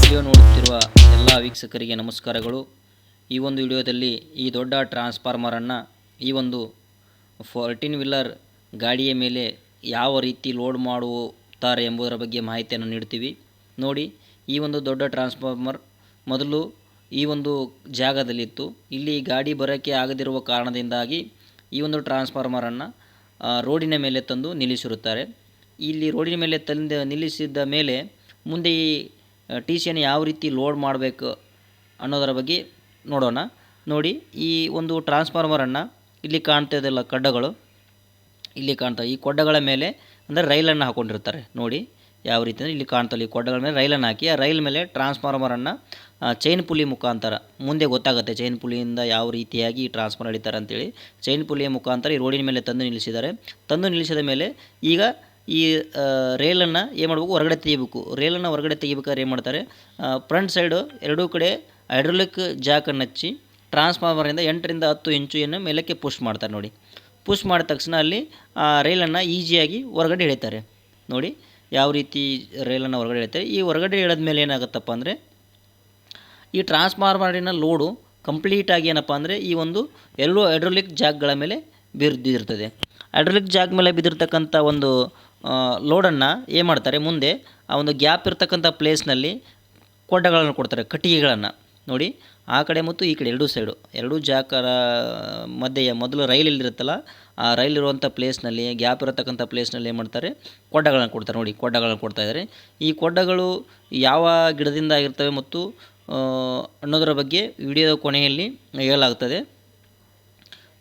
Video ನೋಡುತ್ತಿರುವ ಎಲ್ಲ ವೀಕ್ಷಕರಿಗೆ ನಮಸ್ಕಾರಗಳು. ಈ ಒಂದು ವಿಡಿಯೋದಲ್ಲಿ ಈ ದೊಡ್ಡ ಟ್ರಾನ್ಸ್ಫಾರ್ಮರನ್ನು ಈ ಒಂದು 14 ವೀಲರ್ ಗಾಡಿಯ ಮೇಲೆ ಯಾವ ರೀತಿ ಲೋಡ್ ಮಾಡುತ್ತಾರೆ ಎಂಬುದರ ಬಗ್ಗೆ ಮಾಹಿತಿಯನ್ನು ನೀಡ್ತೀವಿ. ನೋಡಿ, ಈ ಒಂದು ದೊಡ್ಡ ಟ್ರಾನ್ಸ್ಫಾರ್ಮರ್ ಮೊದಲು ಈ ಒಂದು ಜಾಗದಲ್ಲಿತ್ತು. ಇಲ್ಲಿ ಗಾಡಿ ಬರೋಕ್ಕೆ ಆಗದಿರುವ ಕಾರಣದಿಂದಾಗಿ ಈ ಒಂದು ಟ್ರಾನ್ಸ್ಫಾರ್ಮರನ್ನು ರೋಡಿನ ಮೇಲೆ ತಂದು ನಿಲ್ಲಿಸಿರುತ್ತಾರೆ. ಇಲ್ಲಿ ರೋಡಿನ ಮೇಲೆ ತಂದು ನಿಲ್ಲಿಸಿದ ಮೇಲೆ ಮುಂದೆ ಈ ಟಿ ಸಿಯನ್ನು ಯಾವ ರೀತಿ ಲೋಡ್ ಮಾಡಬೇಕು ಅನ್ನೋದರ ಬಗ್ಗೆ ನೋಡೋಣ. ನೋಡಿ, ಈ ಒಂದು ಟ್ರಾನ್ಸ್ಫಾರ್ಮರನ್ನು ಇಲ್ಲಿ ಕಾಣ್ತಾಯಿದೆಲ್ಲ ಕಡ್ಡಗಳು, ಇಲ್ಲಿ ಕಾಣ್ತಾ ಈ ಕೊಡ್ಡಗಳ ಮೇಲೆ ಅಂದರೆ ರೈಲನ್ನು ಹಾಕ್ಕೊಂಡಿರ್ತಾರೆ. ನೋಡಿ ಯಾವ ರೀತಿ ಅಂದರೆ ಇಲ್ಲಿ ಕಾಣ್ತಲ್ಲ, ಈ ಕೊಡ್ಡಗಳ ಮೇಲೆ ರೈಲನ್ನು ಹಾಕಿ ಆ ರೈಲ್ ಮೇಲೆ ಟ್ರಾನ್ಸ್ಫಾರ್ಮರನ್ನು ಚೈನ್ ಪುಲಿ ಮುಖಾಂತರ ಮುಂದೆ ಗೊತ್ತಾಗುತ್ತೆ ಚೈನ್ ಪುಲಿಯಿಂದ ಯಾವ ರೀತಿಯಾಗಿ ಈ ಟ್ರಾನ್ಸ್ಫಾರ್ಮರ್ ಹಿಡಿತಾರೆ ಅಂತೇಳಿ. ಚೈನ್ ಪುಲಿಯ ಮುಖಾಂತರ ಈ ರೋಡಿನ ಮೇಲೆ ತಂದು ನಿಲ್ಲಿಸಿದ್ದಾರೆ. ತಂದು ನಿಲ್ಲಿಸಿದ ಮೇಲೆ ಈಗ ಈ ರೈಲನ್ನು ಏನು ಮಾಡಬೇಕು, ಹೊರಗಡೆ ತೆಗಿಬೇಕು. ರೈಲನ್ನು ಹೊರಗಡೆ ತೆಗಿಬೇಕಾದ್ರೆ ಏನು ಮಾಡ್ತಾರೆ, ಫ್ರಂಟ್ ಸೈಡು ಎರಡೂ ಕಡೆ ಹೈಡ್ರೋಲಿಕ್ ಜಾಕನ್ನು ಹಚ್ಚಿ ಟ್ರಾನ್ಸ್ಫಾರ್ಮರಿಂದ 8 ರಿಂದ 10 ಇಂಚು ಮೇಲಕ್ಕೆ ಪುಷ್ ಮಾಡ್ತಾರೆ. ನೋಡಿ, ಪುಷ್ ಮಾಡಿದ ತಕ್ಷಣ ಅಲ್ಲಿ ರೈಲನ್ನು ಈಸಿಯಾಗಿ ಹೊರಗಡೆ ಎಳಿತಾರೆ. ನೋಡಿ ಯಾವ ರೀತಿ ರೈಲನ್ನು ಹೊರಗಡೆ ಎಳಿತಾರೆ. ಈ ಹೊರಗಡೆ ಎಳೆದ ಮೇಲೆ ಏನಾಗುತ್ತಪ್ಪ ಅಂದರೆ ಈ ಟ್ರಾನ್ಸ್ಫಾರ್ಮರಿನ ಲೋಡು ಕಂಪ್ಲೀಟಾಗಿ ಏನಪ್ಪ ಅಂದರೆ ಈ ಒಂದು ಎರಡು ಹೈಡ್ರೋಲಿಕ್ ಜಾಕ್ಗಳ ಮೇಲೆ ಬಿದ್ದಿರ್ತದೆ. ಹೈಡ್ರೋಲಿಕ್ ಜಾಕ್ ಮೇಲೆ ಬಿದ್ದಿರ್ತಕ್ಕಂಥ ಒಂದು ಲೋಡನ್ನು ಏನು ಮಾಡ್ತಾರೆ, ಮುಂದೆ ಆ ಒಂದು ಗ್ಯಾಪ್ ಇರ್ತಕ್ಕಂಥ ಪ್ಲೇಸ್ನಲ್ಲಿ ಕೊಡ್ಡಗಳನ್ನು ಕೊಡ್ತಾರೆ, ಕಟ್ಟಿಗೆಗಳನ್ನು. ನೋಡಿ, ಆ ಕಡೆ ಮತ್ತು ಈ ಕಡೆ ಎರಡೂ ಸೈಡು ಎರಡೂ ಜಾಕರ ಮಧ್ಯೆ ಮೊದಲು ರೈಲ್ ಇಲ್ಲಿರುತ್ತಲ್ಲ, ಆ ರೈಲ್ ಇರುವಂಥ ಪ್ಲೇಸ್ನಲ್ಲಿ ಗ್ಯಾಪ್ ಇರತಕ್ಕಂಥ ಪ್ಲೇಸ್ನಲ್ಲಿ ಏನು ಮಾಡ್ತಾರೆ, ಕೊಡ್ಡಗಳನ್ನು ಕೊಡ್ತಾರೆ. ನೋಡಿ, ಕೊಡ್ಡಗಳನ್ನು ಕೊಡ್ತಾಯಿದ್ದಾರೆ. ಈ ಕೊಡ್ಡಗಳು ಯಾವ ಗಿಡದಿಂದ ಆಗಿರ್ತವೆ ಮತ್ತು ಅನ್ನೋದರ ಬಗ್ಗೆ ವಿಡಿಯೋದ ಕೊನೆಯಲ್ಲಿ ಹೇಳಲಾಗ್ತದೆ.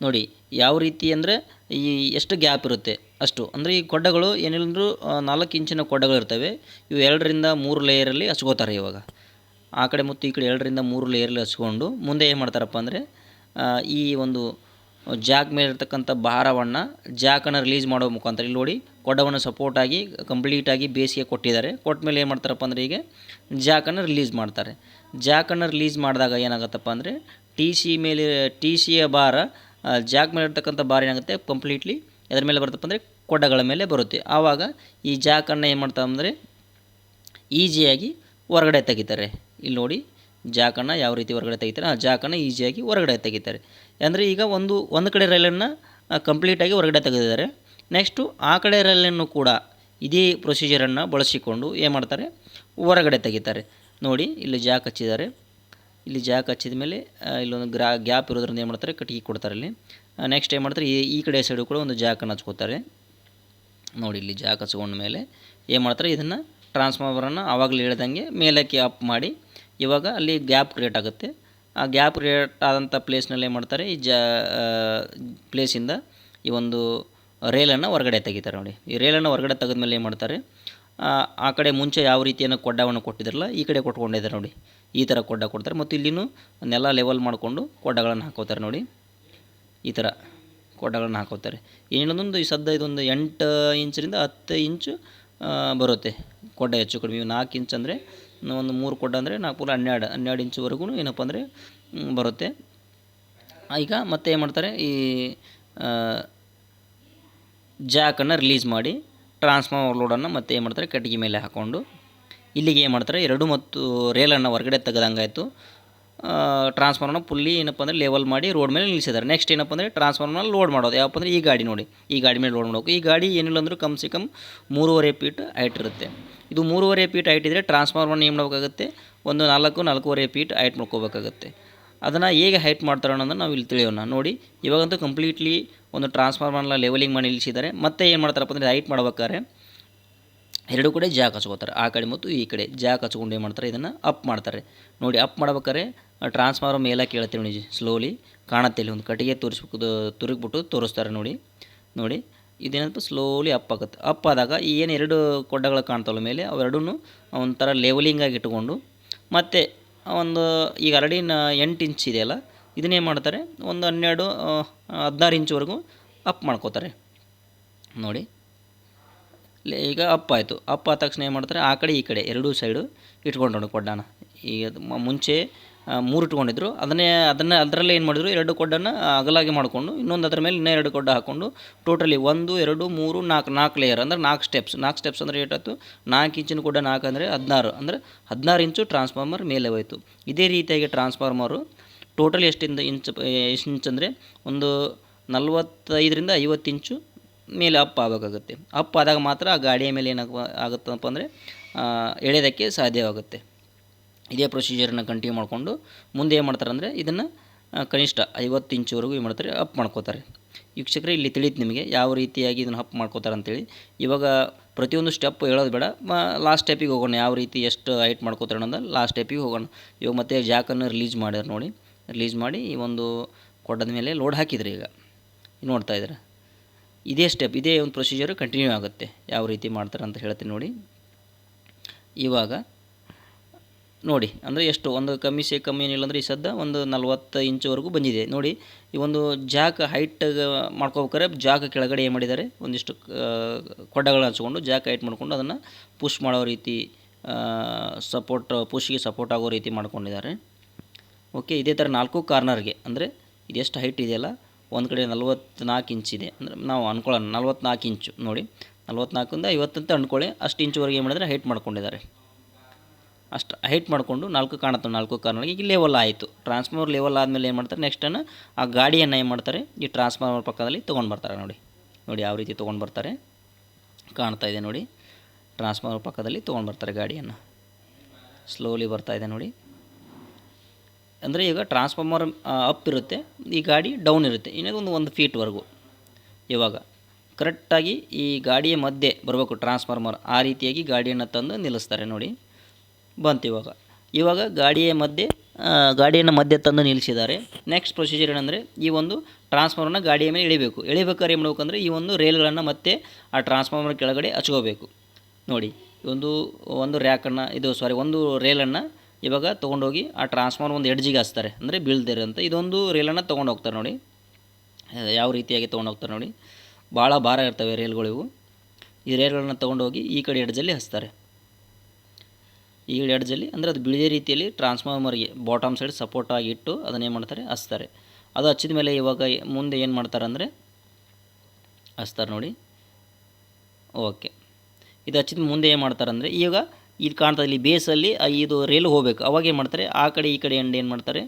ನೋಡಿ ಯಾವ ರೀತಿ ಅಂದರೆ ಈ ಎಷ್ಟು ಗ್ಯಾಪ್ ಇರುತ್ತೆ ಅಷ್ಟು, ಅಂದರೆ ಈ ಕೊಡ್ಡಗಳು ಏನಿಲ್ಲಂದ್ರೂ 4 ಇಂಚಿನ ಕೊಡ್ಡಗಳು ಇರ್ತವೆ. ಇವು 2 ರಿಂದ 3 ಲೇಯರಲ್ಲಿ ಹಚ್ಕೋತಾರೆ. ಇವಾಗ ಆ ಕಡೆ ಮತ್ತು ಈ ಕಡೆ 2 ರಿಂದ 3 ಲೇಯರಲ್ಲಿ ಹಚ್ಕೊಂಡು ಮುಂದೆ ಏನು ಮಾಡ್ತಾರಪ್ಪ ಅಂದರೆ ಈ ಒಂದು ಜಾಕ್ ಮೇಲೆ ಇರ್ತಕ್ಕಂಥ ಭಾರವನ್ನು ಜಾಕನ್ನು ರಿಲೀಸ್ ಮಾಡೋ ಮುಖಾಂತರ ಇಲ್ಲಿ ನೋಡಿ ಕೊಡ್ಡವನ್ನು ಸಪೋರ್ಟಾಗಿ ಕಂಪ್ಲೀಟಾಗಿ ಬೇಸಿಗೆ ಕೊಟ್ಟಿದ್ದಾರೆ. ಕೊಟ್ಟ ಮೇಲೆ ಏನು ಮಾಡ್ತಾರಪ್ಪ ಅಂದರೆ ಈಗ ಜಾಕನ್ನು ರಿಲೀಸ್ ಮಾಡ್ತಾರೆ. ಜಾಕನ್ನು ರಿಲೀಸ್ ಮಾಡಿದಾಗ ಏನಾಗುತ್ತಪ್ಪ ಅಂದರೆ ಟಿ ಸಿಯ ಭಾರ ಜಾಕ್ ಮೇಲೆ ಇರ್ತಕ್ಕಂಥ ಭಾರ ಏನಾಗುತ್ತೆ, ಕಂಪ್ಲೀಟ್ಲಿ ಎದ್ರ ಮೇಲೆ ಬರುತ್ತಪ್ಪ ಅಂದರೆ ಕೊಡ್ಡಗಳ ಮೇಲೆ ಬರುತ್ತೆ. ಆವಾಗ ಈ ಜಾಕನ್ನು ಏನು ಮಾಡ್ತಾರೆ ಅಂದರೆ ಈಸಿಯಾಗಿ ಹೊರಗಡೆ ತೆಗಿತಾರೆ. ಇಲ್ಲಿ ನೋಡಿ ಜಾಕನ್ನು ಯಾವ ರೀತಿ ಹೊರಗಡೆ ತೆಗಿತಾರೆ, ಆ ಜಾಕನ್ನು ಈಸಿಯಾಗಿ ಹೊರಗಡೆ ತೆಗಿತಾರೆ. ಅಂದರೆ ಈಗ ಒಂದು ಕಡೆ ರೈಲನ್ನು ಕಂಪ್ಲೀಟಾಗಿ ಹೊರಗಡೆ ತೆಗೆದಿದ್ದಾರೆ. ನೆಕ್ಸ್ಟು ಆ ಕಡೆ ರೈಲನ್ನು ಕೂಡ ಇದೇ ಪ್ರೊಸೀಜರನ್ನು ಬಳಸಿಕೊಂಡು ಏನು ಮಾಡ್ತಾರೆ, ಹೊರಗಡೆ ತೆಗಿತಾರೆ. ನೋಡಿ ಇಲ್ಲಿ ಜಾಕ್ ಹಚ್ಚಿದ್ದಾರೆ. ಇಲ್ಲಿ ಜಾಕ್ ಹಚ್ಚಿದ ಮೇಲೆ ಇಲ್ಲೊಂದು ಗ್ಯಾಪ್ ಇರೋದ್ರಿಂದ ಏನು ಮಾಡ್ತಾರೆ, ಕಟ್ಟಿಗೆ ಕೊಡ್ತಾರೆ. ಇಲ್ಲಿ ನೆಕ್ಸ್ಟ್ ಏನು ಮಾಡ್ತಾರೆ, ಈ ಕಡೆ ಸೈಡು ಕೂಡ ಒಂದು ಜಾಕನ್ನು ಹಚ್ಕೋತಾರೆ. ನೋಡಿ ಇಲ್ಲಿ ಜಾಕ್ ಹಚ್ಕೊಂಡ ಮೇಲೆ ಏನು ಮಾಡ್ತಾರೆ, ಇದನ್ನು ಟ್ರಾನ್ಸ್ಫಾರ್ಮರನ್ನು ಆವಾಗಲೇ ಹೇಳ್ದಂಗೆ ಮೇಲಕ್ಕೆ ಅಪ್ ಮಾಡಿ ಇವಾಗ ಅಲ್ಲಿ ಗ್ಯಾಪ್ ಕ್ರಿಯೇಟ್ ಆಗುತ್ತೆ. ಆ ಗ್ಯಾಪ್ ಕ್ರಿಯೇಟ್ ಆದಂಥ ಪ್ಲೇಸ್ನಲ್ಲಿ ಏನು ಮಾಡ್ತಾರೆ, ಈ ಪ್ಲೇಸಿಂದ ಈ ಒಂದು ರೈಲನ್ನು ಹೊರಗಡೆ ತೆಗಿತಾರೆ. ನೋಡಿ, ಈ ರೈಲನ್ನು ಹೊರಗಡೆ ತೆಗೆದ್ಮೇಲೆ ಏನು ಮಾಡ್ತಾರೆ, ಆ ಕಡೆ ಮುಂಚೆ ಯಾವ ರೀತಿಯನ್ನು ಕೊಡ್ಡವನ್ನು ಕೊಟ್ಟಿದ್ದಾರಲ್ಲ ಈ ಕಡೆ ಕೊಟ್ಕೊಂಡಿದ್ದಾರೆ. ನೋಡಿ ಈ ಥರ ಕೊಡ್ಡ ಕೊಡ್ತಾರೆ ಮತ್ತು ಇಲ್ಲಿನೂ ನೆಲ ಲೆವೆಲ್ ಮಾಡಿಕೊಂಡು ಕೊಡ್ಡಗಳನ್ನು ಹಾಕೋತಾರೆ. ನೋಡಿ ಈ ಥರ ಕೊಡ್ಡಗಳನ್ನು ಹಾಕೋತಾರೆ. ಇನ್ನೊಂದು ಈ ಇದೊಂದು 8 ಇಂಚರಿಂದ 10 ಇಂಚು ಬರುತ್ತೆ ಕೊಡ್ಡ, ಹೆಚ್ಚು ಕಡಿಮೆ 4 ಇಂಚ್ ಅಂದರೆ ಒಂದು 3 ಕೊಡ್ಡ ಅಂದರೆ 4 ಪೂರ 12 ಇಂಚುವರೆಗೂ ಏನಪ್ಪ ಅಂದರೆ ಬರುತ್ತೆ. ಈಗ ಮತ್ತೆ ಏನು ಮಾಡ್ತಾರೆ, ಈ ಜಾಕನ್ನು ರಿಲೀಸ್ ಮಾಡಿ ಟ್ರಾನ್ಸ್ಫಾರ್ಮರ್ ಲೋಡನ್ನು ಮತ್ತೆ ಏನು ಮಾಡ್ತಾರೆ, ಕಟ್ಟಿಗೆ ಮೇಲೆ ಹಾಕ್ಕೊಂಡು ಇಲ್ಲಿಗೆ ಏನು ಮಾಡ್ತಾರೆ, 2 ಮತ್ತು ರೈಲನ್ನು ಹೊರಗಡೆ ತೆಗೆದಂಗಾಯಿತು. ಟ್ರಾನ್ಸ್ಫಾರ್ಮರ್ನ ಫುಲ್ಲಿ ಏನಪ್ಪ ಅಂದರೆ ಲೆವೆಲ್ ಮಾಡಿ ರೋಡ್ ಮೇಲೆ ನಿಲ್ಲಿಸಿದ್ದಾರೆ. ನೆಕ್ಸ್ಟ್ ಏನಪ್ಪ ಅಂದರೆ ಟ್ರಾನ್ಸ್ಫಾರ್ಮರ್ನ ಲೋಡ್ ಮಾಡೋದು ಯಾವಪ್ಪ ಅಂದರೆ ಈ ಗಾಡಿ. ನೋಡಿ ಈ ಗಾಡಿ ಮೇಲೆ ಲೋಡ್ ಮಾಡಬೇಕು. ಈ ಗಾಡಿ ಏನಿಲ್ಲ ಅಂದರೂ ಕಮ್ ಸೆ ಕಮ್ 3.5 ಫೀಟ್ ಹೈಟ್ ಇರುತ್ತೆ. ಇದು 3.5 ಫೀಟ್ ಹೈಟ್ ಇದ್ದರೆ ಟ್ರಾನ್ಸ್ಫಾರ್ಮರ್ನ ಏನು ಮಾಡಬೇಕಾಗುತ್ತೆ, ಒಂದು 4.5 ಫೀಟ್ ಹೈಟ್ ಮಾಡ್ಕೋಬೇಕಾಗುತ್ತೆ. ಅದನ್ನು ಹೇಗೆ ಹೈಟ್ ಮಾಡ್ತಾರೆ ಅನ್ನೋದನ್ನು ನಾವು ಇಲ್ಲಿ ತಿಳಿಯೋಣ. ನೋಡಿ ಇವಾಗಂತೂ ಕಂಪ್ಲೀಟ್ಲಿ ಒಂದು ಟ್ರಾನ್ಸ್ಫಾರ್ಮರ್ನ ಲೆವೆಲಿಂಗ್ ಮಾಡಿ ನಿಲ್ಲಿಸಿದ್ದಾರೆ. ಮತ್ತೆ ಏನು ಮಾಡ್ತಾರಪ್ಪ ಅಂದರೆ ಹೈಟ್ ಮಾಡ್ಬೇಕಾದ್ರೆ ಎರಡೂ ಕಡೆ ಜಾಕ್ ಹಚ್ಕೋತಾರೆ. ಆ ಕಡೆ ಮತ್ತು ಈ ಕಡೆ ಜಾಕ್ ಹಚ್ಕೊಂಡು ಏನು ಮಾಡ್ತಾರೆ, ಇದನ್ನು ಅಪ್ ಮಾಡ್ತಾರೆ. ನೋಡಿ ಅಪ್ ಮಾಡ್ಬೇಕಾದ್ರೆ ಟ್ರಾನ್ಸ್ಫಾರ್ಮರ್ ಮೇಲೆ ಕೇಳುತ್ತೆ. ನೋಡಿ ಸ್ಲೋಲಿ ಕಾಣುತ್ತೆ, ಇಲ್ಲಿ ಒಂದು ಕಟ್ಟಿಗೆ ತುರುಗ್ಬಿಟ್ಟು ತೋರಿಸ್ತಾರೆ. ನೋಡಿ ಇದೇನಪ್ಪ ಸ್ಲೋಲಿ ಅಪ್ ಆಗುತ್ತೆ. ಅಪ್ ಆದಾಗ ಈ ಏನು 2 ಕೊಡ್ಡಗಳು ಕಾಣ್ತಾವಲ್ಲ ಮೇಲೆ, ಅವೆರಡೂ ಒಂಥರ ಲೆವೆಲಿಂಗಾಗಿ ಇಟ್ಕೊಂಡು ಮತ್ತೆ ಒಂದು ಈಗ ಆಲ್ರೆಡಿ 8 ಇಂಚ್ ಇದೆಯಲ್ಲ, ಇದನ್ನೇನು ಮಾಡ್ತಾರೆ, ಒಂದು 16 ಇಂಚ್ವರೆಗೂ ಅಪ್ ಮಾಡ್ಕೋತಾರೆ. ನೋಡಿ ಈಗ ಅಪ್ ಆಯಿತು. ಅಪ್ ಆದ ತಕ್ಷಣ ಏನು ಮಾಡ್ತಾರೆ, ಆ ಕಡೆ ಈ ಕಡೆ ಎರಡೂ ಸೈಡು ಇಟ್ಕೊಂಡ್ರು ಕೊಡ್ಡಾನ. ಈಗ ಮುಂಚೆ 3 ಇಟ್ಕೊಂಡಿದ್ರು. ಅದರಲ್ಲೇ ಏನು ಮಾಡಿದ್ರು, 2 ಕೊಡ್ಡನ್ನು ಅಗಲಾಗಿ ಮಾಡಿಕೊಂಡು ಇನ್ನೊಂದು ಅದರ ಮೇಲೆ ಇನ್ನೂ 2 ಕೊಡ್ಡ ಹಾಕ್ಕೊಂಡು ಟೋಟಲಿ 1 2 3 4 ಲೇಯರ್ ಅಂದರೆ 4 ಸ್ಟೆಪ್ಸ್ ಅಂದರೆ ಏಟಾಯ್ತು, 4 ಇಂಚಿನ ಕೊಡ್ಡ 4 ಅಂದರೆ 16 ಅಂದರೆ 16 ಇಂಚು ಟ್ರಾನ್ಸ್ಫಾರ್ಮರ್ ಮೇಲೆ ಹೋಯಿತು. ಇದೇ ರೀತಿಯಾಗಿ ಟ್ರಾನ್ಸ್ಫಾರ್ಮರು ಟೋಟಲ್ ಎಷ್ಟು ಇಂಚ್ ಅಂದರೆ ಒಂದು 45ರಿಂದ 50 ಇಂಚು ಮೇಲೆ ಅಪ್ ಆಗಬೇಕಾಗುತ್ತೆ. ಅಪ್ ಆದಾಗ ಮಾತ್ರ ಆ ಗಾಡಿಯ ಮೇಲೆ ಆಗುತ್ತಪ್ಪ ಅಂದರೆ ಎಳೆಯೋದಕ್ಕೆ ಸಾಧ್ಯವಾಗುತ್ತೆ. ಇದೇ ಪ್ರೊಸೀಜರನ್ನು ಕಂಟಿನ್ಯೂ ಮಾಡಿಕೊಂಡು ಮುಂದೆ ಏನು ಮಾಡ್ತಾರೆ ಅಂದರೆ ಇದನ್ನು ಕನಿಷ್ಠ 50 ಇಂಚುವರೆಗೂ ಏನು ಮಾಡ್ತಾರೆ, ಅಪ್ ಮಾಡ್ಕೋತಾರೆ. ವೀಕ್ಷಕರೇ, ಇಲ್ಲಿ ತಿಳಿಯುತ್ತೆ ನಿಮಗೆ ಯಾವ ರೀತಿಯಾಗಿ ಇದನ್ನು ಅಪ್ ಮಾಡ್ಕೋತಾರೆ ಅಂತೇಳಿ. ಇವಾಗ ಪ್ರತಿಯೊಂದು ಸ್ಟೆಪ್ ಹೇಳೋದು ಬೇಡ, ಲಾಸ್ಟ್ ಸ್ಟೆಪ್ಪಿಗೆ ಹೋಗೋಣ. ಯಾವ ರೀತಿ ಎಷ್ಟು ಹೈಟ್ ಮಾಡ್ಕೋತಾರೆ ಅನ್ನೋದು ಲಾಸ್ಟ್ ಸ್ಟೆಪ್ಪಿಗೆ ಹೋಗೋಣ. ಇವಾಗ ಮತ್ತೆ ಜಾಕನ್ನು ರಿಲೀಸ್ ಮಾಡ್ಯಾರ ನೋಡಿ. ರಿಲೀಸ್ ಮಾಡಿ ಈ ಒಂದು ಕೊಡ್ಡದ ಮೇಲೆ ಲೋಡ್ ಹಾಕಿದ್ರಿ. ಈಗ ನೋಡ್ತಾ ಇದ್ದಾರೆ. ಇದೇ ಒಂದು ಪ್ರೊಸೀಜರು ಕಂಟಿನ್ಯೂ ಆಗುತ್ತೆ. ಯಾವ ರೀತಿ ಮಾಡ್ತಾರೆ ಅಂತ ಹೇಳ್ತೀನಿ ನೋಡಿ. ಇವಾಗ ನೋಡಿ ಅಂದರೆ ಎಷ್ಟು ಒಂದು ಕಮ್ಮಿ ಏನಿಲ್ಲ ಅಂದರೆ ಈ ಸದ್ದ ಒಂದು 40 ಇಂಚುವರೆಗೂ ಬಂದಿದೆ ನೋಡಿ. ಈ ಒಂದು ಜಾಕ್ ಹೈಟ್ ಮಾಡ್ಕೋಬೇಕಾದ್ರೆ ಜಾಕ್ ಕೆಳಗಡೆ ಏನು ಮಾಡಿದ್ದಾರೆ, ಒಂದಿಷ್ಟು ಕೊಡ್ಡಗಳನ್ನ ಹಚ್ಕೊಂಡು ಜಾಕ್ ಹೈಟ್ ಮಾಡಿಕೊಂಡು ಅದನ್ನು ಪುಷ್ ಮಾಡೋ ರೀತಿ ಪುಷ್ಗೆ ಸಪೋರ್ಟ್ ಆಗೋ ರೀತಿ ಮಾಡ್ಕೊಂಡಿದ್ದಾರೆ. ಓಕೆ, ಇದೇ ಥರ 4 ಕಾರ್ನರ್ಗೆ ಅಂದರೆ ಇದೆಷ್ಟು ಹೈಟ್ ಇದೆಯಲ್ಲ, ಒಂದು ಕಡೆ 44 ಇಂಚಿದೆ ಅಂದರೆ ನಾವು ಅಂದ್ಕೊಳ್ಳೋಣ 44 ಇಂಚು ನೋಡಿ. 44ರಿಂದ 50 ಅಂತ ಅಂದ್ಕೊಳ್ಳಿ. ಅಷ್ಟು ಇಂಚುವರೆಗೆ ಏನು ಮಾಡಿದರೆ ಹೈಟ್ ಮಾಡ್ಕೊಂಡಿದ್ದಾರೆ. ಅಷ್ಟು ಹೈಟ್ ಮಾಡಿಕೊಂಡು 4 ಕಾಣುತ್ತೆ. 4 ಕಾರ್ನರ್ಗೆ ಈಗ ಲೆವೆಲ್ ಆಯಿತು. ಟ್ರಾನ್ಸ್ಫಾರ್ಮರ್ ಲೆವೆಲ್ ಆದಮೇಲೆ ಏನು ಮಾಡ್ತಾರೆ, ನೆಕ್ಸ್ಟನ್ನು ಆ ಗಾಡಿಯನ್ನು ಏನು ಮಾಡ್ತಾರೆ, ಈ ಟ್ರಾನ್ಸ್ಫಾರ್ಮರ್ ಪಕ್ಕದಲ್ಲಿ ತೊಗೊಂಡು ಬರ್ತಾರೆ. ನೋಡಿ ಯಾವ ರೀತಿ ತೊಗೊಂಡು ಬರ್ತಾರೆ, ಕಾಣ್ತಾ ಇದೆ ನೋಡಿ. ಟ್ರಾನ್ಸ್ಫಾರ್ಮರ್ ಪಕ್ಕದಲ್ಲಿ ತೊಗೊಂಡು ಬರ್ತಾರೆ ಗಾಡಿಯನ್ನು. ಸ್ಲೋಲಿ ಬರ್ತಾ ಇದೆ ನೋಡಿ. ಅಂದರೆ ಈಗ ಟ್ರಾನ್ಸ್ಫಾರ್ಮರ್ ಅಪ್ ಇರುತ್ತೆ, ಈ ಗಾಡಿ ಡೌನ್ ಇರುತ್ತೆ, ಇನ್ನೊಂದು 1 ಫೀಟ್ವರೆಗೂ. ಇವಾಗ ಕರೆಕ್ಟಾಗಿ ಈ ಗಾಡಿಯ ಮಧ್ಯೆ ಬರಬೇಕು ಟ್ರಾನ್ಸ್ಫಾರ್ಮರ್. ಆ ರೀತಿಯಾಗಿ ಗಾಡಿಯನ್ನು ತಂದು ನಿಲ್ಲಿಸ್ತಾರೆ ನೋಡಿ. ಬಂತು ಇವಾಗ ಗಾಡಿಯನ್ನು ಮಧ್ಯೆ ತಂದು ನಿಲ್ಲಿಸಿದ್ದಾರೆ. ನೆಕ್ಸ್ಟ್ ಪ್ರೊಸೀಜರ್ ಏನಂದರೆ, ಈ ಒಂದು ಟ್ರಾನ್ಸ್ಫಾರ್ಮರ್ನ ಗಾಡಿಯ ಮೇಲೆ ಎಳಿಬೇಕಾದ್ರೆ ಏನು ಮಾಡಬೇಕಂದ್ರೆ ಈ ಒಂದು ರೇಲ್ಗಳನ್ನು ಮತ್ತೆ ಆ ಟ್ರಾನ್ಸ್ಫಾರ್ಮರ್ ಕೆಳಗಡೆ ಹಚ್ಕೋಬೇಕು ನೋಡಿ. ಒಂದು ರ್ಯಾಕನ್ನು ಒಂದು ರೇಲನ್ನು ಇವಾಗ ತೊಗೊಂಡೋಗಿ ಆ ಟ್ರಾನ್ಸ್ಫಾರ್ಮರ್ ಒಂದು ಎಡ್ಜಿಗೆ ಹಚ್ತಾರೆ, ಅಂದರೆ ಬೀಳ್ದಿರ ಅಂತ. ಇದೊಂದು ರೇಲನ್ನು ತೊಗೊಂಡು ಹೋಗ್ತಾರೆ ನೋಡಿ. ಯಾವ ರೀತಿಯಾಗಿ ತೊಗೊಂಡು ಹೋಗ್ತಾರೆ ನೋಡಿ. ಭಾಳ ಭಾರ ಇರ್ತವೆ ರೇಲ್ಗಳಿವು. ಈ ರೇಲ್ಗಳನ್ನು ತೊಗೊಂಡೋಗಿ ಈ ಕಡೆ ಎಡ್ಜಲ್ಲಿ ಹಚ್ತಾರೆ. ಈ ಎಡ್ಜಲ್ಲಿ ಅಂದರೆ ಅದು ಬೀಳದೇ ರೀತಿಯಲ್ಲಿ ಟ್ರಾನ್ಸ್ಫಾರ್ಮರ್ಗೆ ಬಾಟಮ್ ಸೈಡ್ ಸಪೋರ್ಟ್ ಆಗಿ ಇಟ್ಟು ಅದನ್ನೇನು ಮಾಡ್ತಾರೆ, ಹಚ್ತಾರೆ. ಅದು ಹಚ್ಚಿದ ಮೇಲೆ ಇವಾಗ ಮುಂದೆ ಏನು ಮಾಡ್ತಾರೆ ಅಂದರೆ ಹಚ್ತಾರೆ ನೋಡಿ. ಓಕೆ, ಇದು ಹಚ್ಚಿದ ಮುಂದೆ ಏನು ಮಾಡ್ತಾರೆ ಅಂದರೆ, ಈಗ ಇದು ಕಾಣ್ತದೆ ಇಲ್ಲಿ ಬೇಸಲ್ಲಿ ಇದು ರೇಲ್ ಹೋಗಬೇಕು. ಅವಾಗ ಏನು ಮಾಡ್ತಾರೆ, ಆ ಕಡೆ ಈ ಕಡೆ ಎಂಡ್ ಏನು ಮಾಡ್ತಾರೆ,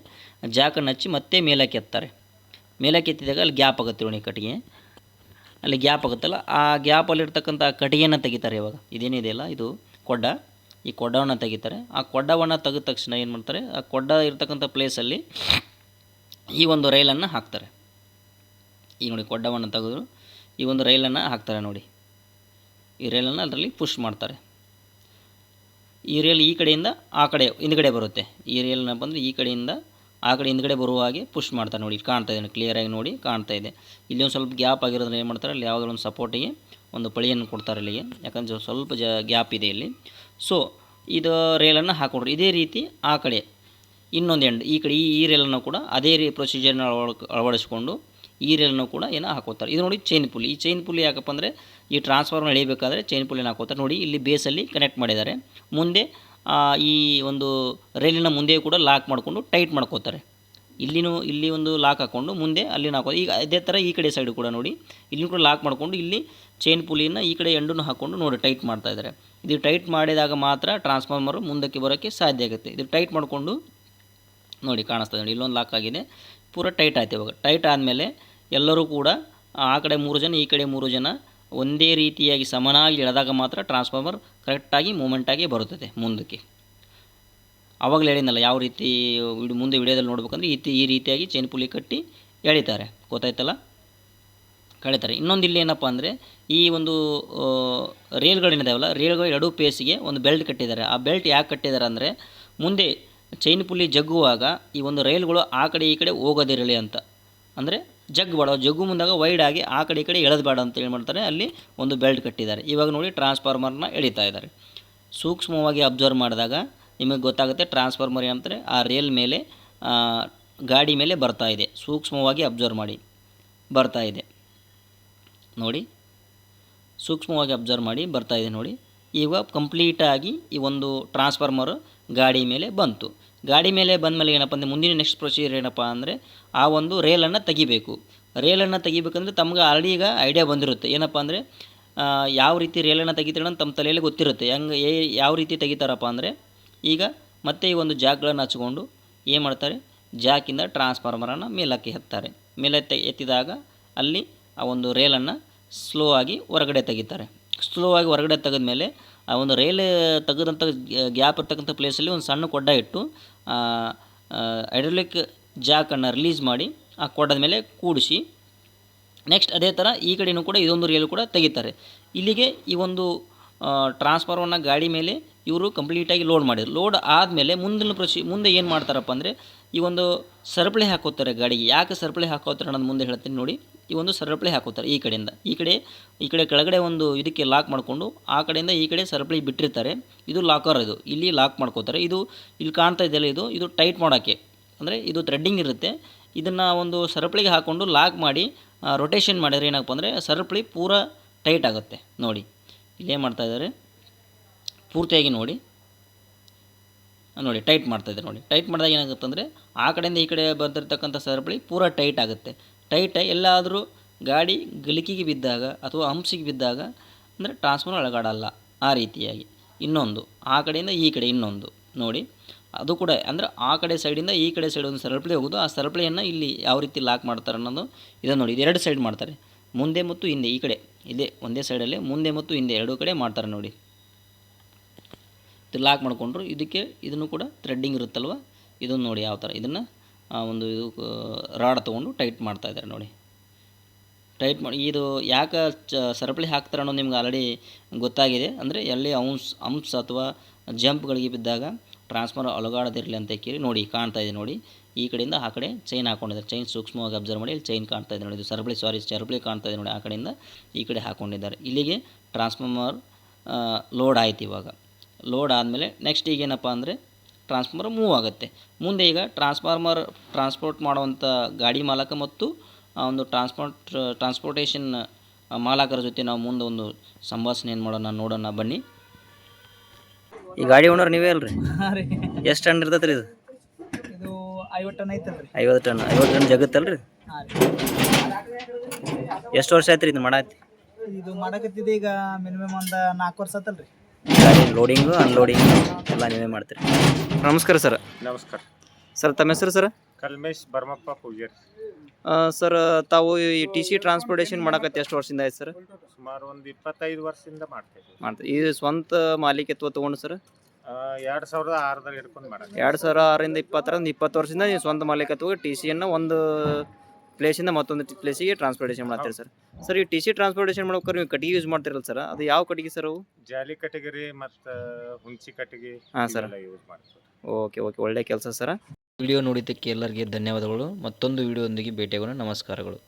ಜಾಕನ್ನು ಹಚ್ಚಿ ಮತ್ತೆ ಮೇಲಕ್ಕೆ ಎತ್ತಾರೆ. ಮೇಲಕ್ಕೆ ಎತ್ತಿದಾಗ ಅಲ್ಲಿ ಗ್ಯಾಪ್ ಆಗುತ್ತೆ ನೋಡಿ, ಕಟ್ಟಿಗೆ ಅಲ್ಲಿ ಗ್ಯಾಪ್ ಆಗುತ್ತಲ್ಲ, ಆ ಗ್ಯಾಪಲ್ಲಿರ್ತಕ್ಕಂಥ ಕಟ್ಟಿಗೆಯನ್ನು ತೆಗಿತಾರೆ. ಇವಾಗ ಇದೇನಿದೆಯಲ್ಲ, ಇದು ಕೊಡ್ಡ, ಈ ಕೊಡ್ಡವನ್ನು ತೆಗಿತಾರೆ. ಆ ಕೊಡ್ಡವನ್ನು ತೆಗೆದ ತಕ್ಷಣ ಏನು ಮಾಡ್ತಾರೆ, ಆ ಕೊಡ್ಡ ಇರ್ತಕ್ಕಂಥ ಪ್ಲೇಸಲ್ಲಿ ಈ ಒಂದು ರೈಲನ್ನು ಹಾಕ್ತಾರೆ. ಈಗ ನೋಡಿ, ಕೊಡ್ಡವನ್ನು ತೆಗೆದು ಈ ಒಂದು ರೈಲನ್ನು ಹಾಕ್ತಾರೆ ನೋಡಿ. ಈ ರೈಲನ್ನು ಅದರಲ್ಲಿ ಪುಷ್ ಮಾಡ್ತಾರೆ. ಈ ರೇಲ್ ಈ ಕಡೆಯಿಂದ ಆ ಕಡೆ ಹಿಂದ್ಗಡೆ ಬರುತ್ತೆ. ಈ ರೇಲ್ನ ಬಂದರೆ ಈ ಕಡೆಯಿಂದ ಆ ಕಡೆ ಹಿಂದ್ಗಡೆ ಬರುವ ಹಾಗೆ ಪುಷ್ ಮಾಡ್ತಾರೆ ನೋಡಿ. ಕಾಣ್ತಾ ಇದೆ ಕ್ಲಿಯರಾಗಿ ನೋಡಿ, ಕಾಣ್ತಾ ಇದೆ. ಇಲ್ಲಿ ಒಂದು ಸ್ವಲ್ಪ ಗ್ಯಾಪ್ ಆಗಿರೋದ್ರೆ ಏನು ಮಾಡ್ತಾರೆ, ಅಲ್ಲಿ ಯಾವುದೋ ಒಂದು ಸಪೋರ್ಟಿಗೆ ಒಂದು ಪಳಿಯನ್ನು ಕೊಡ್ತಾರೆ ಇಲ್ಲಿಗೆ, ಯಾಕಂದರೆ ಸ್ವಲ್ಪ ಗ್ಯಾಪ್ ಇದೆ ಇಲ್ಲಿ. ಸೊ ಇದು ರೇಲನ್ನು ಹಾಕೊಂಡ್ರು. ಇದೇ ರೀತಿ ಆ ಕಡೆ ಇನ್ನೊಂದು ಎಂಡ್ ಈ ಕಡೆ ಈ ರೇಲನ್ನು ಕೂಡ ಅದೇ ಪ್ರೊಸೀಜರ್ನ ಅಳವಡಿಸ್ಕೊಂಡು ಈ ರೇಲನ್ನು ಕೂಡ ಹಾಕೋತಾರೆ. ಇದು ನೋಡಿ ಚೈನ್ ಪುಲಿ. ಈ ಚೈನ್ ಪುಲಿ ಯಾಕಪ್ಪ ಅಂದರೆ ಈ ಟ್ರಾನ್ಸ್ಫಾರ್ಮರ್ ಎಳಿಬೇಕಾದ್ರೆ ಚೈನ್ ಪುಲಿಯನ್ನು ಹಾಕೋತಾರೆ ನೋಡಿ. ಇಲ್ಲಿ ಬೇಸಲ್ಲಿ ಕನೆಕ್ಟ್ ಮಾಡಿದ್ದಾರೆ. ಮುಂದೆ ಈ ಒಂದು ರೈಲಿನ ಮುಂದೆ ಕೂಡ ಲಾಕ್ ಮಾಡಿಕೊಂಡು ಟೈಟ್ ಮಾಡ್ಕೋತಾರೆ. ಇಲ್ಲಿ ಒಂದು ಲಾಕ್ ಹಾಕ್ಕೊಂಡು ಮುಂದೆ ಅಲ್ಲಿನ ಹಾಕೋದು. ಈಗ ಅದೇ ಥರ ಈ ಕಡೆ ಸೈಡು ಕೂಡ ನೋಡಿ, ಇಲ್ಲಿ ಕೂಡ ಲಾಕ್ ಮಾಡಿಕೊಂಡು ಇಲ್ಲಿ ಚೈನ್ ಪುಲಿಯನ್ನು ಈ ಕಡೆ ಎಂಡನ್ನು ಹಾಕ್ಕೊಂಡು ನೋಡಿ ಟೈಟ್ ಮಾಡ್ತಾ ಇದ್ದಾರೆ. ಇದು ಟೈಟ್ ಮಾಡಿದಾಗ ಮಾತ್ರ ಟ್ರಾನ್ಸ್ಫಾರ್ಮರು ಮುಂದಕ್ಕೆ ಬರೋಕ್ಕೆ ಸಾಧ್ಯ ಆಗುತ್ತೆ. ಇದು ಟೈಟ್ ಮಾಡಿಕೊಂಡು ನೋಡಿ, ಕಾಣಿಸ್ತದೆ ನೋಡಿ, ಇಲ್ಲೊಂದು ಲಾಕ್ ಆಗಿದೆ, ಪೂರ ಟೈಟ್ ಆಯ್ತು. ಇವಾಗ ಟೈಟ್ ಆದಮೇಲೆ ಎಲ್ಲರೂ ಕೂಡ ಆ ಕಡೆ 3 ಜನ ಈ ಕಡೆ 3 ಜನ ಒಂದೇ ರೀತಿಯಾಗಿ ಸಮನಾಗಿ ಎಳೆದಾಗ ಮಾತ್ರ ಟ್ರಾನ್ಸ್ಫಾರ್ಮರ್ ಕರೆಕ್ಟಾಗಿ ಮೂಮೆಂಟಾಗಿ ಬರುತ್ತದೆ ಮುಂದಕ್ಕೆ. ಆವಾಗಲೇ ಹೇಳಿದ್ನಲ್ಲ ಯಾವ ರೀತಿ ಮುಂದೆ ವಿಡಿಯೋದಲ್ಲಿ ನೋಡ್ಬೇಕಂದ್ರೆ ಈ ರೀತಿಯಾಗಿ ಚೈನ್ ಪುಲಿ ಕಟ್ಟಿ ಎಳಿತಾರೆ, ಗೊತ್ತಾಯ್ತಲ್ಲ, ಕಳಿತಾರೆ. ಇನ್ನೊಂದು ಇಲ್ಲಿ ಏನಪ್ಪ ಅಂದರೆ ಈ ಒಂದು ರೇಲ್ಗಳೇನಿದಾವಲ್ಲ, ರೇಲ್ಗಳು 2 ಪೇಸಿಗೆ ಒಂದು ಬೆಲ್ಟ್ ಕಟ್ಟಿದ್ದಾರೆ. ಆ ಬೆಲ್ಟ್ ಯಾಕೆ ಕಟ್ಟಿದ್ದಾರೆ ಅಂದರೆ ಮುಂದೆ ಚೈನ್ ಪುಲಿ ಜಗ್ಗುವಾಗ ಈ ಒಂದು ರೈಲ್ಗಳು ಆ ಕಡೆ ಈ ಕಡೆ ಹೋಗೋದಿರಲಿ ಅಂತ, ಅಂದರೆ ಜಗ್ಗು ಮುಂದಾಗ ವೈಡ್ ಆಗಿ ಆ ಕಡೆ ಈ ಕಡೆ ಎಳೆದಬೇಡ ಅಂತ ಏನು ಮಾಡ್ತಾರೆ, ಅಲ್ಲಿ ಒಂದು ಬೆಲ್ಟ್ ಕಟ್ಟಿದ್ದಾರೆ. ಇವಾಗ ನೋಡಿ ಟ್ರಾನ್ಸ್ಫಾರ್ಮರ್ನ ಎಳಿತಾ ಇದ್ದಾರೆ. ಸೂಕ್ಷ್ಮವಾಗಿ ಅಬ್ಸರ್ವ್ ಮಾಡಿದಾಗ ನಿಮಗೆ ಗೊತ್ತಾಗುತ್ತೆ ಟ್ರಾನ್ಸ್ಫಾರ್ಮರ್ ಏನಂತಾರೆ ಆ ರೇಲ್ ಮೇಲೆ ಗಾಡಿ ಮೇಲೆ ಬರ್ತಾ ಇದೆ. ಸೂಕ್ಷ್ಮವಾಗಿ ಅಬ್ಸರ್ವ್ ಮಾಡಿ, ಬರ್ತಾ ಇದೆ ನೋಡಿ, ಸೂಕ್ಷ್ಮವಾಗಿ ಅಬ್ಸರ್ವ್ ಮಾಡಿ ಬರ್ತಾ ಇದೆ ನೋಡಿ. ಈಗ ಕಂಪ್ಲೀಟಾಗಿ ಈ ಒಂದು ಟ್ರಾನ್ಸ್ಫಾರ್ಮರು ಗಾಡಿ ಮೇಲೆ ಬಂತು. ಗಾಡಿ ಮೇಲೆ ಬಂದಮೇಲೆ ಏನಪ್ಪ ಅಂದರೆ ಮುಂದಿನ ನೆಕ್ಸ್ಟ್ ಪ್ರೊಸೀಜರ್ ಏನಪ್ಪ ಅಂದರೆ ಆ ಒಂದು ರೇಲನ್ನು ತೆಗಿಬೇಕು. ರೇಲನ್ನು ತೆಗಿಬೇಕಂದ್ರೆ ತಮ್ಗೆ ಆಲ್ರೆಡಿ ಈಗ ಐಡಿಯಾ ಬಂದಿರುತ್ತೆ. ಏನಪ್ಪ ಅಂದರೆ ಯಾವ ರೀತಿ ರೇಲನ್ನು ತೆಗಿತಾರೆ ಅಂತ ತಮ್ಮ ತಲೆಯಲ್ಲಿ ಗೊತ್ತಿರುತ್ತೆ. ಯಾವ ರೀತಿ ತೆಗಿತಾರಪ್ಪ ಅಂದರೆ ಈಗ ಮತ್ತೆ ಈ ಒಂದು ಜಾಕ್ಗಳನ್ನು ಹಚ್ಕೊಂಡು ಏನು ಮಾಡ್ತಾರೆ, ಜಾಕಿಂದ ಟ್ರಾನ್ಸ್ಫಾರ್ಮರನ್ನು ಮೇಲಕ್ಕೆ ಎತ್ತಾರೆ. ಎತ್ತಿದಾಗ ಅಲ್ಲಿ ಆ ಒಂದು ರೇಲನ್ನು ಸ್ಲೋ ಆಗಿ ಹೊರಗಡೆ ತೆಗಿತಾರೆ. ಸ್ಲೋ ಆಗಿ ಹೊರಗಡೆ ತೆಗೆದ್ಮೇಲೆ ಆ ಒಂದು ರೈಲ್ ತೆಗೆದಂಥ ಗ್ಯಾಪ್ ಇರ್ತಕ್ಕಂಥ ಪ್ಲೇಸಲ್ಲಿ ಒಂದು ಸಣ್ಣ ಕೊಡ್ಡ ಇಟ್ಟು ಹೈಡ್ರಾಲಿಕ್ ಜಾಕನ್ನು ರಿಲೀಸ್ ಮಾಡಿ ಆ ಕೊಡ್ಡದ ಮೇಲೆ ಕೂಡಿಸಿ ನೆಕ್ಸ್ಟ್ ಅದೇ ಥರ ಈ ಕಡೆಯೂ ಕೂಡ ಇದೊಂದು ರೇಲು ಕೂಡ ತೆಗಿತಾರೆ. ಇಲ್ಲಿಗೆ ಈ ಒಂದು ಟ್ರಾನ್ಸ್ಫಾರ್ಮರ್ನ ಗಾಡಿ ಮೇಲೆ ಇವರು ಕಂಪ್ಲೀಟಾಗಿ ಲೋಡ್ ಮಾಡಿದ್ರು. ಲೋಡ್ ಆದಮೇಲೆ ಮುಂದೆ ಏನು ಮಾಡ್ತಾರಪ್ಪ ಅಂದರೆ ಈ ಒಂದು ಸರಪಳಿ ಹಾಕೋತಾರೆ ಗಾಡಿಗೆ. ಯಾಕೆ ಸರಪಳಿ ಹಾಕೋತಾರೆ ಅನ್ನೋದು ಮುಂದೆ ಹೇಳ್ತೀನಿ ನೋಡಿ. ಈ ಒಂದು ಸರಪಳಿ ಹಾಕೋತಾರೆ ಈ ಕಡೆಯಿಂದ ಈ ಕಡೆ ಕೆಳಗಡೆ ಒಂದು ಇದಕ್ಕೆ ಲಾಕ್ ಮಾಡಿಕೊಂಡು ಆ ಕಡೆಯಿಂದ ಈ ಕಡೆ ಸರಪಳಿ ಬಿಟ್ಟಿರ್ತಾರೆ. ಇದು ಲಾಕರ್, ಇದು ಇಲ್ಲಿ ಲಾಕ್ ಮಾಡ್ಕೋತಾರೆ. ಇದು ಇಲ್ಲಿ ಕಾಣ್ತಾ ಇದೆಯಲ್ಲ, ಇದು ಟೈಟ್ ಮಾಡೋಕ್ಕೆ, ಅಂದರೆ ಇದು ಥ್ರೆಡ್ಡಿಂಗ್ ಇರುತ್ತೆ. ಇದನ್ನು ಒಂದು ಸರಪಳಿಗೆ ಹಾಕ್ಕೊಂಡು ಲಾಕ್ ಮಾಡಿ ರೊಟೇಷನ್ ಮಾಡಿದ್ರೆ ಏನಪ್ಪ ಅಂದರೆ ಸರಪಳಿ ಪೂರ ಟೈಟ್ ಆಗುತ್ತೆ. ನೋಡಿ ಇಲ್ಲೇನು ಮಾಡ್ತಾಯಿದ್ದಾರೆ, ಪೂರ್ತಿಯಾಗಿ ನೋಡಿ ಟೈಟ್ ಮಾಡ್ತಾಯಿದ್ದಾರೆ. ನೋಡಿ ಟೈಟ್ ಮಾಡಿದಾಗ ಏನಾಗುತ್ತೆ ಅಂದರೆ ಆ ಕಡೆಯಿಂದ ಈ ಕಡೆ ಬಂದಿರತಕ್ಕಂಥ ಸರಪಳಿ ಪೂರ ಟೈಟ್ ಆಗುತ್ತೆ. ಎಲ್ಲಾದರೂ ಗಾಡಿ ಗಲಿಕಿಗೆ ಬಿದ್ದಾಗ ಅಥವಾ ಹಂಪ್ಸಿಗೆ ಬಿದ್ದಾಗ ಅಂದರೆ ಟ್ರಾನ್ಸ್ಫಾರ್ಮರ್ ಅಳಗಾಡಲ್ಲ. ಆ ರೀತಿಯಾಗಿ ಇನ್ನೊಂದು ಆ ಕಡೆಯಿಂದ ಈ ಕಡೆ ಇನ್ನೊಂದು ನೋಡಿ, ಅದು ಕೂಡ ಅಂದರೆ ಆ ಕಡೆ ಸೈಡಿಂದ ಈ ಕಡೆ ಸೈಡ್ ಒಂದು ಸರಪಳಿ ಹೋಗೋದು. ಆ ಸರಪಳಿಯನ್ನು ಇಲ್ಲಿ ಯಾವ ರೀತಿ ಲಾಕ್ ಮಾಡ್ತಾರೆ ಅನ್ನೋದು ಇದನ್ನು ನೋಡಿ. ಇದು ಎರಡು ಸೈಡ್ ಮಾಡ್ತಾರೆ, ಮುಂದೆ ಮತ್ತು ಹಿಂದೆ. ಈ ಕಡೆ ಇದೇ ಒಂದೇ ಸೈಡಲ್ಲಿ ಮುಂದೆ ಮತ್ತು ಹಿಂದೆ ಎರಡೂ ಕಡೆ ಮಾಡ್ತಾರೆ ನೋಡಿ. ಇದು ಲಾಕ್ ಮಾಡಿಕೊಂಡ್ರು. ಇದನ್ನು ಕೂಡ ಥ್ರೆಡ್ಡಿಂಗ್ ಇರುತ್ತಲ್ವ, ಇದನ್ನು ನೋಡಿ ಯಾವ ಥರ ಇದನ್ನು ಒಂದು ಇದು ರಾಡ್ ತೊಗೊಂಡು ಟೈಟ್ ಮಾಡ್ತಾಯಿದ್ದಾರೆ ನೋಡಿ. ಟೈಟ್ ಮಾಡಿ ಇದು ಯಾಕೆ ಸರಪಳಿ ಹಾಕ್ತಾರೆ ಅನ್ನೋದು ನಿಮ್ಗೆ ಆಲ್ರೆಡಿ ಗೊತ್ತಾಗಿದೆ. ಅಂದರೆ ಎಲ್ಲಿ ಅಂಪ್ಸ್ ಅಥವಾ ಜಂಪ್ಗಳಿಗೆ ಬಿದ್ದಾಗ ಟ್ರಾನ್ಸ್ಫಾರ್ಮರ್ ಅಲುಗಾಡದಿರಲಿ ಅಂತ ಕೇಳಿ ನೋಡಿ ಕಾಣ್ತಾ ಇದೆ ನೋಡಿ. ಈ ಕಡೆಯಿಂದ ಆ ಕಡೆ ಚೈನ್ ಹಾಕ್ಕೊಂಡಿದ್ದಾರೆ. ಚೈನ್ ಸೂಕ್ಷ್ಮವಾಗಿ ಅಬ್ಸರ್ವ್ ಮಾಡಿ ಇಲ್ಲಿ ಚೈನ್ ಕಾಣ್ತಾ ಇದೆ ನೋಡಿ. ಇದು ಸರಪಳಿ ಕಾಣ್ತಾ ಇದೆ ನೋಡಿ. ಆ ಕಡೆಯಿಂದ ಈ ಕಡೆ ಹಾಕ್ಕೊಂಡಿದ್ದಾರೆ. ಇಲ್ಲಿಗೆ ಟ್ರಾನ್ಸ್ಫಾರ್ಮರ್ ಲೋಡ್ ಆಯ್ತು. ಇವಾಗ ಲೋಡ್ ಆದಮೇಲೆ ನೆಕ್ಸ್ಟ್ ಈಗೇನಪ್ಪ ಅಂದರೆ ಟ್ರಾನ್ಸ್ಫಾರ್ಮರ್ ಮೂವ್ ಆಗುತ್ತೆ. ಮುಂದೆ ಈಗ ಟ್ರಾನ್ಸ್ಪೋರ್ಟ್ ಮಾಡುವಂಥ ಗಾಡಿ ಮಾಲಕ ಮತ್ತು ಒಂದು ಟ್ರಾನ್ಸ್ಪೋರ್ಟೇಷನ್ ಮಾಲಕರ ಜೊತೆ ನಾವು ಮುಂದೆ ಒಂದು ಸಂಭಾಷಣೆ ಏನು ಮಾಡೋಣ ನೋಡೋಣ ಬನ್ನಿ. ಈ ಗಾಡಿ ಓನರ್ ನೀವೇ ಅಲ್ರಿ? ಎಷ್ಟು ಟನ್ ಇರ್ತೈತೆ ರೀ ಇದು? 50 ಟನ್ ಐತಲ್ರಿ. 50 ಟನ್ ಜಗತ್ತಲ್ರಿ? ಎಷ್ಟು ವರ್ಷ ಆಯ್ತು ರೀ ಇದು ಮಾಡಾತಿ? ಇದು ಮಾಡಕತ್ತಿದೆ ಈಗ ಮಿನಿಮಮ್ ಒಂದು 4 ವರ್ಷ ಆತಲ್ರಿ. ಗಾಡಿ ಲೋಡಿಂಗು ಅನ್ಲೋಡಿಂಗ್ ಎಲ್ಲ ನೀವೇ ಮಾಡ್ತೀರಿ. ನಮಸ್ಕಾರ ಸರ್. ನಮಸ್ಕಾರ ಸರ್, ತಮ್ಮ ಹೆಸರು ಸರ್? ಕಲ್ಮೇಶ್ ಬರ್ಮಪ್ಪ ಪೂಜಾರಿ. ಸರ್, ತಾವು ಈ ಟಿ ಸಿ ಟ್ರಾನ್ಸ್ಪೋರ್ಟೇಷನ್ ಮಾಡಕತ್ತೆ ಎಷ್ಟು ವರ್ಷದಿಂದ ಆಯ್ತು ಸರ್? ಸುಮಾರು ಒಂದು 25 ವರ್ಷದಿಂದ ಮಾಡ್ತೇವೆ. ಈ ಸ್ವಂತ ಮಾಲೀಕತ್ವ ತೊಗೊಂಡು ಸರ್ 2006ರಲ್ಲಿ ಹಿಡ್ಕೊಂಡು ಮಾಡೋದು. 2006ರಿಂದ 20 ವರ್ಷದಿಂದ ನೀವು ಸ್ವಂತ ಮಾಲೀಕತ್ವ ಟಿ ಸಿಯನ್ನು ಒಂದು ಪ್ಲೇಸಿಂದ ಮತ್ತೊಂದು ಪ್ಲೇಸಿಗೆ ಟ್ರಾನ್ಸ್ಪೋರ್ಟೇಷನ್ ಮಾಡ್ತೀರಿ ಸರ್. ಸರ್, ಈ ಟಿ ಸಿ ಟ್ರಾನ್ಸ್ಪೋರ್ಟೇಷನ್ ಮಾಡ್ಬೇಕಾದ್ರೆ ನೀವು ಕಟ್ಟಿಗೆ ಯೂಸ್ ಮಾಡ್ತಿರಲ್ಲ ಸರ್, ಅದು ಯಾವ ಕಟ್ಟಿಗೆ ಸರ್? ಅವು ಜಾಲಿ ಕಟ್ಟಿಗೆ ಮತ್ತು ಹುಂಚಿ ಕಟ್ಟಿಗೆ. ಹಾಂ ಸರ್, ಯೂಸ್ ಮಾಡ್ತೀವಿ. ಓಕೆ, ಒಳ್ಳೆ ಕೆಲಸ ಸರ್. ವಿಡಿಯೋ ನೋಡಿದ್ದಕ್ಕೆ ಎಲ್ಲರಿಗೆ ಧನ್ಯವಾದಗಳು. ಮತ್ತೊಂದು ವಿಡಿಯೋದೊಂದಿಗೆ ಭೇಟಿಯಾಗೋಣ. ನಮಸ್ಕಾರಗಳು.